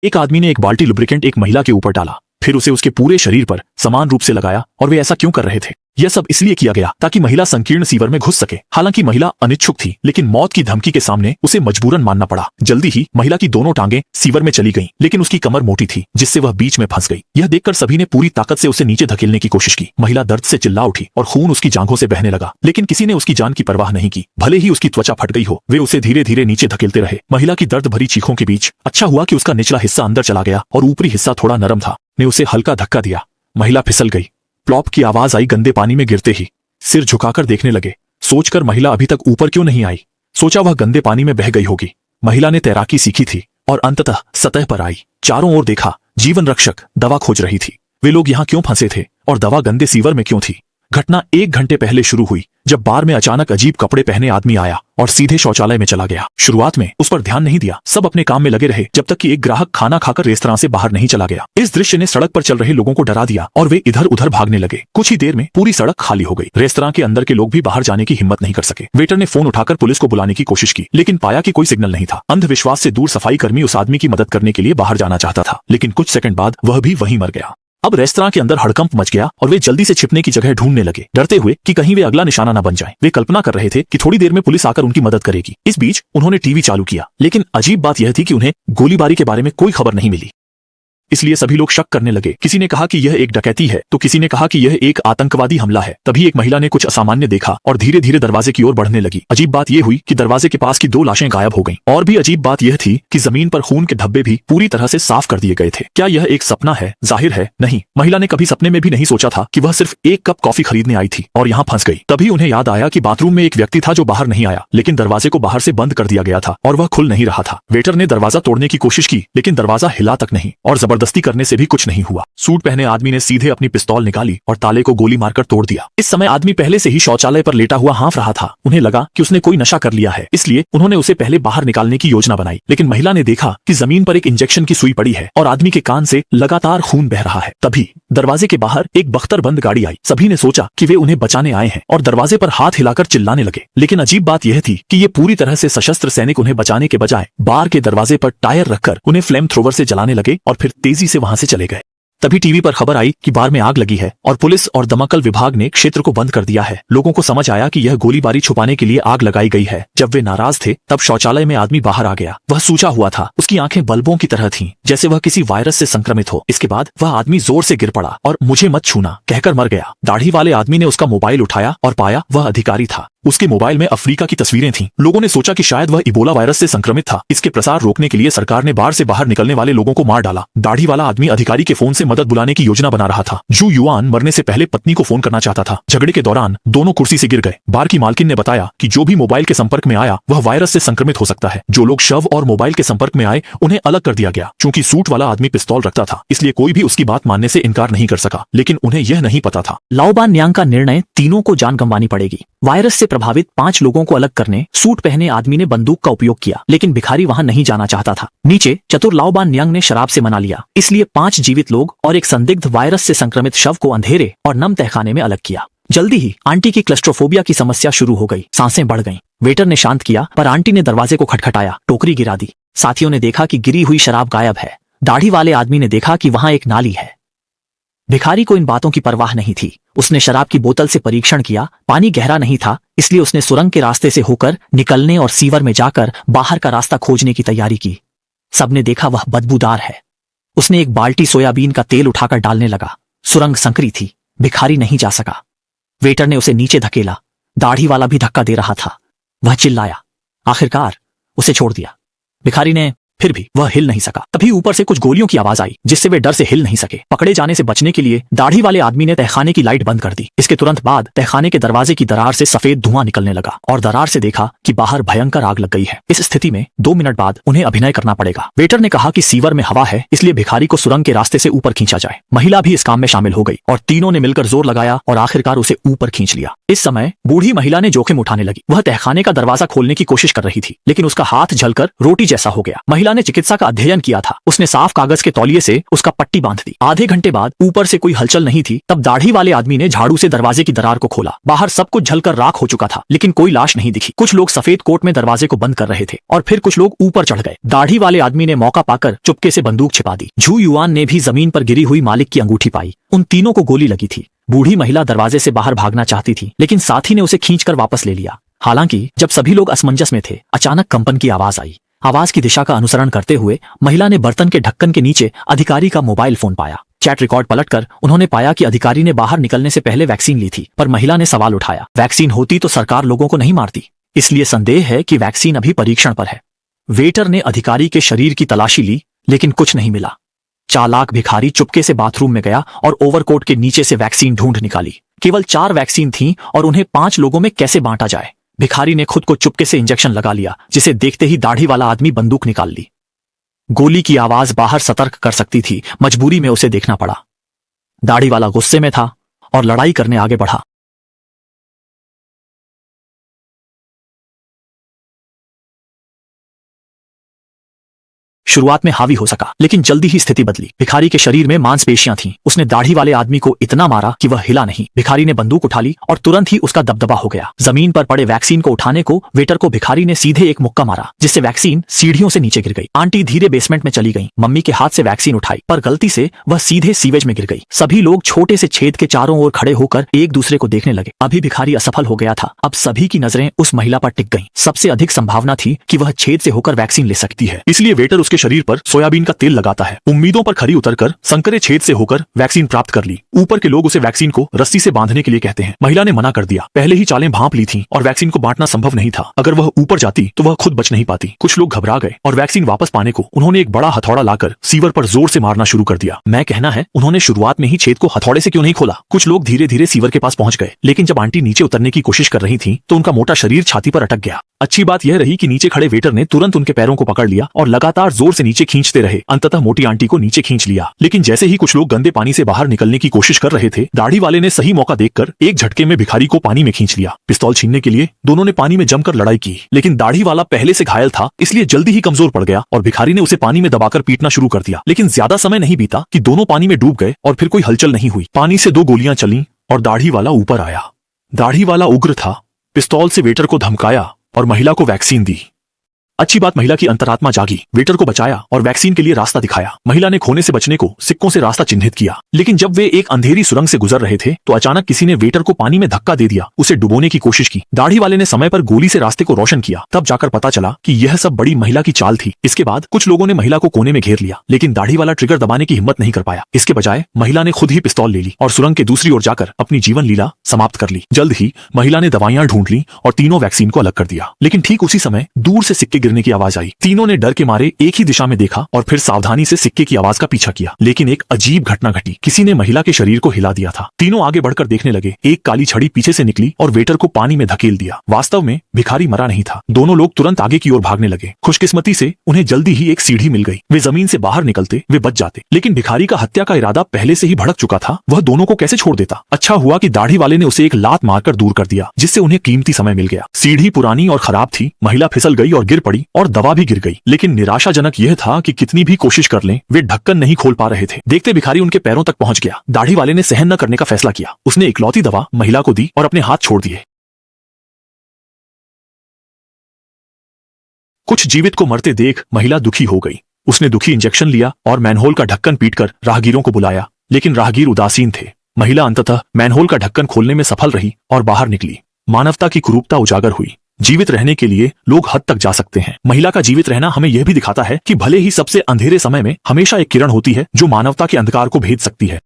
एक आदमी ने एक बाल्टी लुब्रिकेंट एक महिला के ऊपर डाला, फिर उसे उसके पूरे शरीर पर समान रूप से लगाया। और वे ऐसा क्यों कर रहे थे? यह सब इसलिए किया गया ताकि महिला संकीर्ण सीवर में घुस सके। हालांकि महिला अनिच्छुक थी, लेकिन मौत की धमकी के सामने उसे मजबूरन मानना पड़ा। जल्दी ही महिला की दोनों टांगें सीवर में चली गईं, लेकिन उसकी कमर मोटी थी, जिससे वह बीच में फंस गई। यह देखकर सभी ने पूरी ताकत से उसे नीचे धकेलने की कोशिश की। महिला दर्द से चिल्ला उठी और खून उसकी जांघों से बहने लगा, लेकिन किसी ने उसकी जान की परवाह नहीं की। भले ही उसकी त्वचा फट गई हो, वे उसे धीरे धीरे नीचे धकेलते रहे। महिला की दर्द भरी चीखों के बीच अच्छा हुआ कि उसका निचला हिस्सा अंदर चला गया और ऊपरी हिस्सा थोड़ा नरम था। ने उसे हल्का धक्का दिया, महिला फिसल गई। प्लॉप की आवाज आई गंदे पानी में गिरते ही। सिर झुकाकर देखने लगे, सोचकर महिला अभी तक ऊपर क्यों नहीं आई। सोचा वह गंदे पानी में बह गई होगी। महिला ने तैराकी सीखी थी और अंततः सतह पर आई। चारों ओर देखा, जीवन रक्षक दवा खोज रही थी। वे लोग यहाँ क्यों फंसे थे और दवा गंदे सीवर में क्यों थी? घटना 1 घंटे पहले शुरू हुई, जब बार में अचानक अजीब कपड़े पहने आदमी आया और सीधे शौचालय में चला गया। शुरुआत में उस पर ध्यान नहीं दिया, सब अपने काम में लगे रहे, जब तक कि एक ग्राहक खाना खाकर रेस्तरां से बाहर नहीं चला गया। इस दृश्य ने सड़क पर चल रहे लोगों को डरा दिया और वे इधर उधर भागने लगे। कुछ ही देर में पूरी सड़क खाली हो गई। रेस्तरां के अंदर के लोग भी बाहर जाने की हिम्मत नहीं कर सके। वेटर ने फोन उठाकर पुलिस को बुलाने की कोशिश की, लेकिन पाया कि कोई सिग्नल नहीं था। अंधविश्वास से दूर सफाई कर्मी उस आदमी की मदद करने के लिए बाहर जाना चाहता था, लेकिन कुछ सेकंड बाद वह भी वहीं मर गया। अब रेस्तरां के अंदर हड़कंप मच गया और वे जल्दी से छिपने की जगह ढूंढने लगे, डरते हुए कि कहीं वे अगला निशाना न बन जाएं। वे कल्पना कर रहे थे कि थोड़ी देर में पुलिस आकर उनकी मदद करेगी। इस बीच उन्होंने टीवी चालू किया, लेकिन अजीब बात यह थी कि उन्हें गोलीबारी के बारे में कोई खबर नहीं मिली। इसलिए सभी लोग शक करने लगे। किसी ने कहा कि यह एक डकैती है, तो किसी ने कहा कि यह एक आतंकवादी हमला है। तभी एक महिला ने कुछ असामान्य देखा और धीरे धीरे दरवाजे की ओर बढ़ने लगी। अजीब बात यह हुई कि दरवाजे के पास की 2 लाशें गायब हो गईं। और भी अजीब बात यह थी कि जमीन पर खून के धब्बे भी पूरी तरह से साफ कर दिए गए थे। क्या यह एक सपना है? जाहिर है नहीं। महिला ने कभी सपने में भी नहीं सोचा था कि वह सिर्फ 1 कप कॉफी खरीदने आई थी और यहाँ फंस गई। तभी उन्हें याद आया कि बाथरूम में एक व्यक्ति था जो बाहर नहीं आया, लेकिन दरवाजे को बाहर से बंद कर दिया गया था और वह खुल नहीं रहा था। वेटर ने दरवाजा तोड़ने की कोशिश की, लेकिन दरवाजा हिला तक नहीं, और जबरदस्ती करने से भी कुछ नहीं हुआ। सूट पहने आदमी ने सीधे अपनी पिस्तौल निकाली और ताले को गोली मारकर तोड़ दिया। इस समय आदमी पहले से ही शौचालय पर लेटा हुआ हाँफ रहा था। उन्हें लगा कि उसने कोई नशा कर लिया है, इसलिए उन्होंने उसे पहले बाहर निकालने की योजना बनाई। लेकिन महिला ने देखा कि जमीन पर एक इंजेक्शन की सुई पड़ी है और आदमी के कान से लगातार खून बह रहा है। तभी दरवाजे के बाहर एक बख्तरबंद गाड़ी आई। सभी ने सोचा कि वे उन्हें बचाने आए हैं और दरवाजे पर हाथ हिलाकर चिल्लाने लगे। लेकिन अजीब बात यह थी कि ये पूरी तरह से सशस्त्र सैनिक उन्हें बचाने के बजाय बार के दरवाजे पर टायर रखकर उन्हें फ्लेम थ्रोवर से जलाने लगे और फिर तेजी से वहां से चले गए। तभी टीवी पर खबर आई कि बार में आग लगी है और पुलिस और दमकल विभाग ने क्षेत्र को बंद कर दिया है। लोगों को समझ आया कि यह गोलीबारी छुपाने के लिए आग लगाई गई है। जब वे नाराज थे, तब शौचालय में आदमी बाहर आ गया। वह सूजा हुआ था, उसकी आंखें बल्बों की तरह थीं, जैसे वह किसी वायरस से संक्रमित हो। इसके बाद वह आदमी जोर से गिर पड़ा और मुझे मत छूना कहकर मर गया। दाढ़ी वाले आदमी ने उसका मोबाइल उठाया और पाया वह अधिकारी था। उसके मोबाइल में अफ्रीका की तस्वीरें थीं। लोगों ने सोचा कि शायद वह इबोला वायरस से संक्रमित था। इसके प्रसार रोकने के लिए सरकार ने बार से बाहर निकलने वाले लोगों को मार डाला। दाढ़ी वाला आदमी अधिकारी के फोन से मदद बुलाने की योजना बना रहा था। जू युआन मरने से पहले पत्नी को फोन करना चाहता था। झगड़े के दौरान दोनों कुर्सी से गिर गए। बार की मालकिन ने बताया कि जो भी मोबाइल के संपर्क में आया वह वायरस से संक्रमित हो सकता है। जो लोग शव और मोबाइल के संपर्क में आए उन्हें अलग कर दिया गया। चूंकि सूट वाला आदमी पिस्तौल रखता था, इसलिए कोई भी उसकी बात मानने से इनकार नहीं कर सका। लेकिन उन्हें यह नहीं पता था लाओबान न्यांग का निर्णय तीनों को जान गंवानी पड़ेगी। वायरस से प्रभावित 5 लोगों को अलग करने सूट पहने आदमी ने बंदूक का उपयोग किया, लेकिन भिखारी वहां नहीं जाना चाहता था। नीचे चतुर लाओबान न्यांग ने शराब से मना लिया, इसलिए 5 जीवित लोग और एक संदिग्ध वायरस से संक्रमित शव को अंधेरे और नम तहखाने में अलग किया। जल्दी ही आंटी की क्लस्ट्रोफोबिया की समस्या शुरू हो गई। सांसें बढ़ गईं। वेटर ने शांत किया, पर आंटी ने दरवाजे को खटखटाया, टोकरी गिरा दी। साथियों ने देखा कि गिरी हुई शराब गायब है। दाढ़ी वाले आदमी ने देखा कि वहां एक नाली है। भिखारी को इन बातों की परवाह नहीं थी। उसने शराब की बोतल से परीक्षण किया। पानी गहरा नहीं था, इसलिए उसने सुरंग के रास्ते से होकर निकलने और सीवर में जाकर बाहर का रास्ता खोजने की तैयारी की। सबने देखा वह बदबूदार है। उसने एक बाल्टी सोयाबीन का तेल उठाकर डालने लगा। सुरंग संकरी थी, भिखारी नहीं जा सका। वेटर ने उसे नीचे धकेला। दाढ़ी वाला भी धक्का दे रहा था। वह चिल्लाया। आखिरकार उसे छोड़ दिया। भिखारी ने फिर भी वह हिल नहीं सका। तभी ऊपर से कुछ गोलियों की आवाज आई, जिससे वे डर से हिल नहीं सके। पकड़े जाने से बचने के लिए दाढ़ी वाले आदमी ने तहखाने की लाइट बंद कर दी। इसके तुरंत बाद तहखाने के दरवाजे की दरार से सफेद धुआं निकलने लगा और दरार से देखा कि बाहर भयंकर आग लग गई है। इस स्थिति में 2 मिनट बाद उन्हें अभिनय करना पड़ेगा। वेटर ने कहा कि सीवर में हवा है, इसलिए भिखारी को सुरंग के रास्ते से ऊपर खींचा जाए। महिला भी इस काम में शामिल हो गई और तीनों ने मिलकर जोर लगाया और आखिरकार उसे ऊपर खींच लिया। इस समय बूढ़ी महिला ने जोखिम उठाने लगी। वह तहखाने का दरवाजा खोलने की कोशिश कर रही थी, लेकिन उसका हाथ जलकर रोटी जैसा हो गया। महिला महिला ने चिकित्सा का अध्ययन किया था। उसने साफ कागज के तौलिए से उसका पट्टी बांध दी। आधे घंटे बाद ऊपर से कोई हलचल नहीं थी। तब दाढ़ी वाले आदमी ने झाड़ू से दरवाजे की दरार को खोला। बाहर सब कुछ जलकर राख हो चुका था, लेकिन कोई लाश नहीं दिखी। कुछ लोग सफेद कोट में दरवाजे को बंद कर रहे थे और फिर कुछ लोग ऊपर चढ़ गए। दाढ़ी वाले आदमी ने मौका पाकर चुपके से बंदूक छिपा दी। झू युआन ने भी जमीन पर गिरी हुई मालिक की अंगूठी पाई। उन तीनों को गोली लगी थी। बूढ़ी महिला दरवाजे से बाहर भागना चाहती थी, लेकिन साथी ने उसे खींचकर वापस ले लिया। हालांकि जब सभी लोग असमंजस में थे, अचानक कंपन की आवाज आई। आवाज की दिशा का अनुसरण करते हुए महिला ने बर्तन के ढक्कन के नीचे अधिकारी का मोबाइल फोन पाया। चैट रिकॉर्ड पलटकर उन्होंने पाया कि अधिकारी ने बाहर निकलने से पहले वैक्सीन ली थी, पर महिला ने सवाल उठाया, वैक्सीन होती तो सरकार लोगों को नहीं मारती, इसलिए संदेह है कि वैक्सीन अभी परीक्षण पर है। वेटर ने अधिकारी के शरीर की तलाशी ली, लेकिन कुछ नहीं मिला। चालाक भिखारी चुपके से बाथरूम में गया और ओवरकोट के नीचे से वैक्सीन ढूंढ निकाली। केवल 4 वैक्सीन थीं और उन्हें 5 लोगों में कैसे बांटा जाए। भिखारी ने खुद को चुपके से इंजेक्शन लगा लिया, जिसे देखते ही दाढ़ी वाला आदमी बंदूक निकाल ली। गोली की आवाज बाहर सतर्क कर सकती थी, मजबूरी में उसे देखना पड़ा। दाढ़ी वाला गुस्से में था और लड़ाई करने आगे बढ़ा। शुरुआत में हावी हो सका, लेकिन जल्दी ही स्थिति बदली। भिखारी के शरीर में मांसपेशियां थीं। उसने दाढ़ी वाले आदमी को इतना मारा कि वह हिला नहीं। भिखारी ने बंदूक उठा ली और तुरंत ही उसका दबदबा हो गया। जमीन पर पड़े वैक्सीन को उठाने को वेटर को भिखारी ने सीधे एक मुक्का मारा, जिससे वैक्सीन सीढ़ियों से नीचे गिर गई। आंटी धीरे बेसमेंट में चली गई। मम्मी के हाथ से वैक्सीन उठाई, पर गलती से वह सीधे सीवेज में गिर गई। सभी लोग छोटे से छेद के चारों ओर खड़े होकर एक दूसरे को देखने लगे। अभी भिखारी असफल हो गया था। अब सभी की नजरें उस महिला पर टिक गईं। सबसे अधिक संभावना थी कि वह छेद से होकर वैक्सीन ले सकती है, इसलिए वेटर उसके शरीर पर सोयाबीन का तेल लगाता है। उम्मीदों पर खरी उतरकर संकरे छेद से होकर वैक्सीन प्राप्त कर ली। ऊपर के लोग उसे वैक्सीन को रस्सी से बांधने के लिए कहते हैं। महिला ने मना कर दिया। पहले ही चालें भांप ली थीं और वैक्सीन को बांटना संभव नहीं था। अगर वह ऊपर जाती तो वह खुद बच नहीं पाती। कुछ लोग घबरा गए और वैक्सीन वापस पाने को उन्होंने एक बड़ा हथौड़ा लाकर सीवर पर जोर से मारना शुरू कर दिया। मैं कहना है, उन्होंने शुरुआत में ही छेद को हथौड़े से क्यों नहीं खोला। कुछ लोग धीरे धीरे सीवर के पास पहुंच गए, लेकिन जब आंटी नीचे उतरने की कोशिश कर रही थी तो उनका मोटा शरीर छाती पर अटक गया। अच्छी बात यह रही कि नीचे खड़े वेटर ने तुरंत उनके पैरों को पकड़ लिया और लगातार जोर से नीचे खींचते रहे। अंततः मोटी आंटी को नीचे खींच लिया। लेकिन जैसे ही कुछ लोग गंदे पानी से बाहर निकलने की कोशिश कर रहे थे, दाढ़ी वाले ने सही मौका देखकर एक झटके में भिखारी को पानी में खींच लिया। पिस्तौल छीनने के लिए दोनों ने पानी में जमकर लड़ाई की, लेकिन दाढ़ी वाला पहले से घायल था, इसलिए जल्दी ही कमजोर पड़ गया और भिखारी ने उसे पानी में दबाकर पीटना शुरू कर दिया। लेकिन ज्यादा समय नहीं बीता कि दोनों पानी में डूब गए और फिर कोई हलचल नहीं हुई। पानी से 2 गोलियां चलीं और दाढ़ी वाला ऊपर आया। दाढ़ी वाला उग्र था। पिस्तौल से वेटर को धमकाया और महिला को वैक्सीन दी। अच्छी बात, महिला की अंतरात्मा जागी, वेटर को बचाया और वैक्सीन के लिए रास्ता दिखाया। महिला ने खोने से बचने को सिक्कों से रास्ता चिन्हित किया। लेकिन जब वे एक अंधेरी सुरंग से गुजर रहे थे तो अचानक किसी ने वेटर को पानी में धक्का दे दिया, उसे डुबोने की कोशिश की। दाढ़ी वाले ने समय पर गोली से रास्ते को रोशन किया। तब जाकर पता चला कि यह सब बड़ी महिला की चाल थी। इसके बाद कुछ लोगों ने महिला को कोने में घेर लिया, लेकिन दाढ़ी वाला ट्रिगर दबाने की हिम्मत नहीं कर पाया। इसके बजाय महिला ने खुद ही पिस्तौल ले ली और सुरंग के दूसरी ओर जाकर अपनी जीवन लीला समाप्त कर ली। जल्द ही महिला ने दवाइयां ढूंढ ली और तीनों वैक्सीन को अलग कर दिया। लेकिन ठीक उसी समय दूर से सिक्के गिरने की आवाज आई। तीनों ने डर के मारे एक ही दिशा में देखा और फिर सावधानी से सिक्के की आवाज का पीछा किया। लेकिन एक अजीब घटना घटी। किसी ने महिला के शरीर को हिला दिया था। तीनों आगे बढ़कर देखने लगे। एक काली छड़ी पीछे से निकली और वेटर को पानी में धकेल दिया। वास्तव में भिखारी मरा नहीं था। दोनों लोग तुरंत आगे की ओर भागने लगे। खुशकिस्मती से उन्हें जल्दी ही एक सीढ़ी मिल गई। वे जमीन से बाहर निकलते, वे बच जाते। लेकिन भिखारी का हत्या का इरादा पहले से ही भड़क चुका था। वह दोनों को कैसे छोड़ देता। अच्छा हुआ कि दाढ़ी वाले ने उसे एक लात मारकर दूर कर दिया, जिससे उन्हें कीमती समय मिल गया। सीढ़ी पुरानी और खराब थी। महिला फिसल गई और गिर पड़ी और दवा भी गिर गई। लेकिन निराशाजनक यह था कि कितनी भी कोशिश कर लें, वे ढक्कन नहीं खोल पा रहे थे। देखते भिखारी उनके पैरों तक पहुंच गया। दाढ़ी वाले ने सहन न करने का फैसला किया। उसने इकलौती दवा महिला को दी और अपने हाथ छोड़ दिए। कुछ जीवित को मरते देख महिला दुखी हो गई। उसने दुखी इंजेक्शन लिया और मैनहोल का ढक्कन पीटकर राहगीरों को बुलाया, लेकिन राहगीर उदासीन थे। महिला अंततः मैनहोल का ढक्कन खोलने में सफल रही और बाहर निकली। मानवता की कुरूपता उजागर हुई। जीवित रहने के लिए लोग हद तक जा सकते हैं। महिला का जीवित रहना हमें यह भी दिखाता है कि भले ही सबसे अंधेरे समय में हमेशा एक किरण होती है जो मानवता के अंधकार को भेद सकती है।